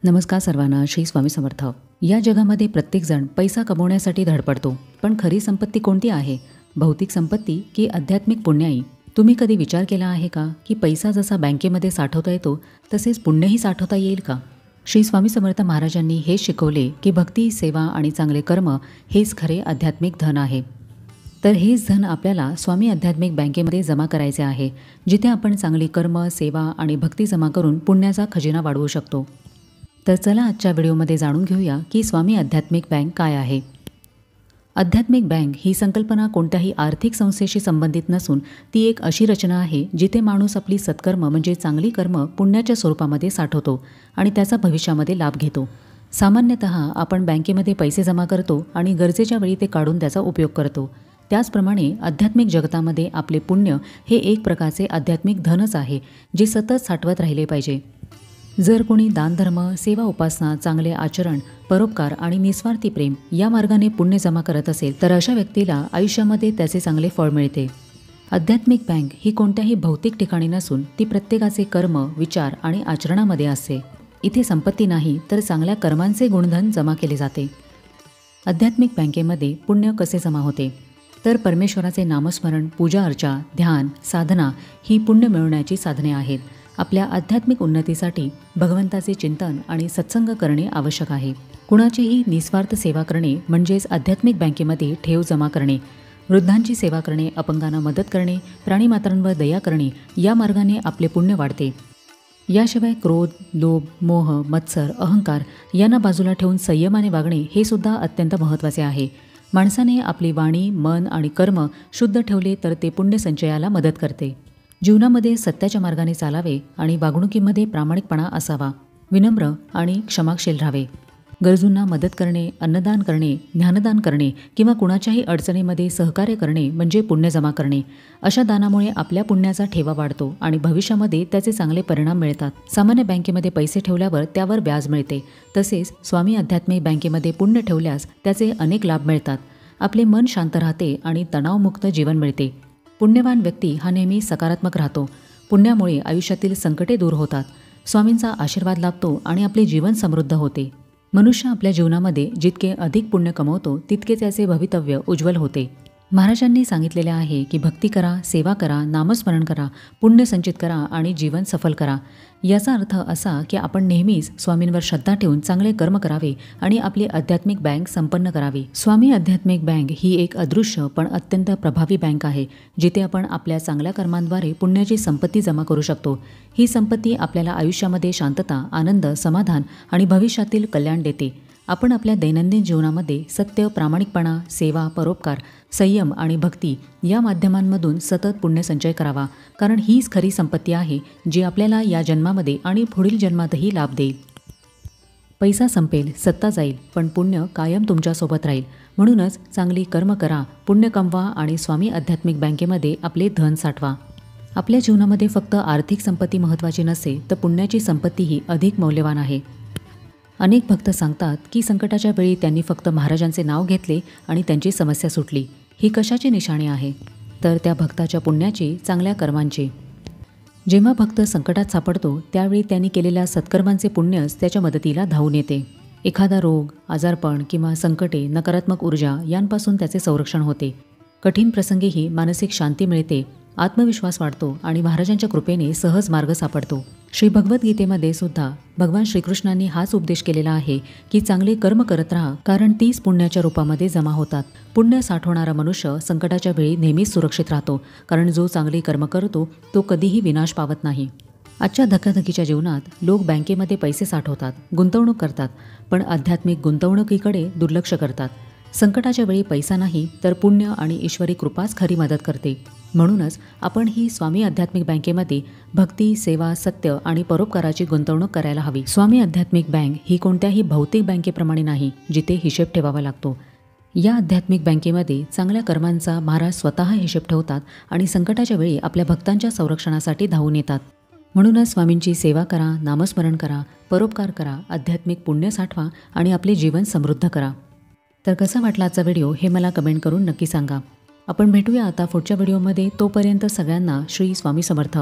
नमस्कार सर्वांना. श्री स्वामी समर्थ. या जगामध्ये प्रत्येकजण पैसा कमवण्यासाठी धडपडतो, पण खरी संपत्ती कोणती आहे? भौतिक संपत्ती की आध्यात्मिक पुण्याई? तुम्ही कधी विचार केला आहे का की पैसा जसा बँकेमध्ये साठवता येतो तसेच पुण्यही साठवता येईल का? श्री स्वामी समर्थ महाराजांनी हे शिकवले की भक्ती, सेवा आणि चांगले कर्म हेच खरे आध्यात्मिक धन आहे. तर हेच धन आपल्याला स्वामी आध्यात्मिक बँकेमध्ये जमा करायचे आहे, जिथे आपण चांगली कर्म, सेवा आणि भक्ती जमा करून पुण्याचा खजिना वाढवू शकतो. तर चला आजच्या व्हिडिओमध्ये जाणून घेऊया की स्वामी आध्यात्मिक बँक काय आहे. आध्यात्मिक बँक ही संकल्पना कोणत्याही आर्थिक संस्थेशी संबंधित नसून ती एक अशी रचना आहे जिथे माणूस आपली सत्कर्म म्हणजे चांगली कर्म पुण्याच्या स्वरूपामध्ये साठवतो आणि त्याचा भविष्यामध्ये लाभ घेतो. सामान्यतः आपण बँकेमध्ये पैसे जमा करतो आणि गरजेच्या वेळी ते काढून त्याचा उपयोग करतो. त्याचप्रमाणे आध्यात्मिक जगतामध्ये आपले पुण्य हे एक प्रकारचे आध्यात्मिक धनच आहे, जे सतत साठवत राहिले पाहिजे. जर कोणी दानधर्म, सेवा, उपासना, चांगले आचरण, परोपकार आणि निस्वार्थी प्रेम या मार्गाने पुण्य जमा करत असेल तर अशा व्यक्तीला आयुष्यामध्ये त्याचे चांगले फळ मिळते. आध्यात्मिक बँक ही कोणत्याही भौतिक ठिकाणी नसून ती प्रत्येकाचे कर्म, विचार आणि आचरणामध्ये असते. इथे संपत्ती नाही तर चांगल्या कर्मांचे गुणधन जमा केले जाते. आध्यात्मिक बँकेमध्ये पुण्य कसे जमा होते? तर परमेश्वराचे नामस्मरण, पूजा अर्चा, ध्यान, साधना ही पुण्य मिळवण्याची साधने आहेत. आपल्या आध्यात्मिक उन्नतीसाठी भगवंताचे चिंतन आणि सत्संग करणे आवश्यक आहे. कुणाचीही निस्वार्थ सेवा करणे म्हणजेच आध्यात्मिक बँकेमध्ये ठेव जमा करणे. वृद्धांची सेवा करणे, अपंगांना मदत करणे, प्राणीमात्रांवर दया करणे या मार्गाने आपले पुण्य वाढते. याशिवाय क्रोध, लोभ, मोह, मत्सर, अहंकार यांना बाजूला ठेवून संयमाने वागणे हे सुद्धा अत्यंत महत्त्वाचे आहे. माणसाने आपली वाणी, मन आणि कर्म शुद्ध ठेवले तर ते पुण्य संचयाला मदत करते. जीवनामध्ये सत्याच्या मार्गाने चालावे आणि वागणुकीमध्ये प्रामाणिकपणा असावा. विनम्र आणि क्षमाशील राहावे. गरजूंना मदत करणे, अन्नदान करणे, ज्ञानदान करणे किंवा कुणाच्याही अडचणीमध्ये सहकार्य करणे म्हणजे पुण्य जमा करणे. अशा दानामुळे आपल्या पुण्याचा ठेवा वाढतो आणि भविष्यामध्ये त्याचे चांगले परिणाम मिळतात. सामान्य बँकेमध्ये पैसे ठेवल्यावर त्यावर व्याज मिळते, तसेच स्वामी आध्यात्मिक बँकेमध्ये पुण्य ठेवल्यास त्याचे अनेक लाभ मिळतात. आपले मन शांत राहते आणि तणावमुक्त जीवन मिळते. पुण्यवान व्यक्ती हा नेहमी सकारात्मक राहतो. पुण्यामुळे आयुष्यातील संकटे दूर होतात, स्वामींचा आशीर्वाद लाभतो आणि आपले जीवन समृद्ध होते. मनुष्य आपल्या जीवनामध्ये जितके अधिक पुण्य कमवतो तितके त्याचे भवितव्य उज्ज्वल होते. महाराजांनी सांगितलेले आहे की भक्ती करा, सेवा करा, नामस्मरण करा, पुण्य संचित करा आणि जीवन सफल करा. याचा अर्थ असा की आपण नेहमीच स्वामींवर श्रद्धा ठेवून चांगले कर्म करावे आणि आपली आध्यात्मिक बँक संपन्न करावी. स्वामी आध्यात्मिक बँक ही एक अदृश्य पण अत्यंत प्रभावी बँक आहे, जिथे आपण आपल्या चांगल्या कर्मांद्वारे पुण्याची संपत्ती जमा करू शकतो. ही संपत्ती आपल्याला आयुष्यामध्ये शांतता, आनंद, समाधान आणि भविष्यातील कल्याण देते. आपण आपल्या दैनंदिन जीवनामध्ये सत्य, प्रामाणिकपणा, सेवा, परोपकार, संयम आणि भक्ती या माध्यमांमधून सतत पुण्य संचय करावा, कारण हीच खरी संपत्ती आहे जी आपल्याला या जन्मामध्ये आणि पुढील जन्मातही लाभ देईल. पैसा संपेल, सत्ता जाईल, पण पुण्य कायम तुमच्यासोबत राहील. म्हणूनच चांगली कर्म करा, पुण्य कमवा आणि स्वामी आध्यात्मिक बँकेमध्ये आपले धन साठवा. आपल्या जीवनामध्ये फक्त आर्थिक संपत्ती महत्त्वाची नसते तर पुण्याची संपत्तीही अधिक मौल्यवान आहे. अनेक भक्त सांगतात की संकटाच्या वेळी त्यांनी फक्त महाराजांचे नाव घेतले आणि त्यांची समस्या सुटली. ही कशाची निशाणी आहे? तर त्या भक्ताच्या पुण्याची, चांगल्या कर्मांची. जेव्हा भक्त संकटात सापडतो त्यावेळी त्यांनी केलेल्या सत्कर्मांचे पुण्यच त्याच्या मदतीला धावून येते. एखादा रोग, आजारपण किंवा संकटे, नकारात्मक ऊर्जा यांपासून त्याचे संरक्षण होते. कठीण प्रसंगीही मानसिक शांती मिळते, आत्मविश्वास वाढतो आणि महाराजांच्या कृपेने सहज मार्ग सापडतो. श्री भगवद्गीतेमध्ये सुद्धा भगवान श्रीकृष्णांनी हाच उपदेश केलेला आहे की चांगले कर्म करत राहा, कारण तीच पुण्याच्या रूपामध्ये जमा होतात. पुण्य साठवणारा मनुष्य संकटाच्या वेळी नेहमीच सुरक्षित राहतो, कारण जो चांगले कर्म करतो तो कधीही विनाश पावत नाही. आजच्या धकाधकीच्या जीवनात लोक बँकेमध्ये पैसे साठवतात, गुंतवणूक करतात, पण आध्यात्मिक गुंतवणुकीकडे दुर्लक्ष करतात. संकटाच्या वेळी पैसा नाही तर पुण्य आणि ईश्वरी कृपाच खरी मदत करते. म्हणूनच आपण ही स्वामी आध्यात्मिक बँकेमध्ये भक्ती, सेवा, सत्य आणि परोपकाराची गुंतवणूक करायला हवी. स्वामी आध्यात्मिक बँक ही कोणत्याही भौतिक बँकेप्रमाणे नाही जिथे हिशेब ठेवावा लागतो. या आध्यात्मिक बँकेमध्ये चांगल्या कर्मांचा महाराज स्वतः हिशेब ठेवतात आणि संकटाच्या वेळी आपल्या भक्तांच्या संरक्षणासाठी धावून येतात. म्हणूनच स्वामींची सेवा करा, नामस्मरण करा, परोपकार करा, आध्यात्मिक पुण्य साठवा आणि आपले जीवन समृद्ध करा. तर कसा वाटला आजचा व्हिडिओ हे मला कमेंट करून नक्की सांगा. आपण भेटूया आता पुढच्या व्हिडिओमध्ये. तोपर्यंत सगळ्यांना श्री स्वामी समर्थ.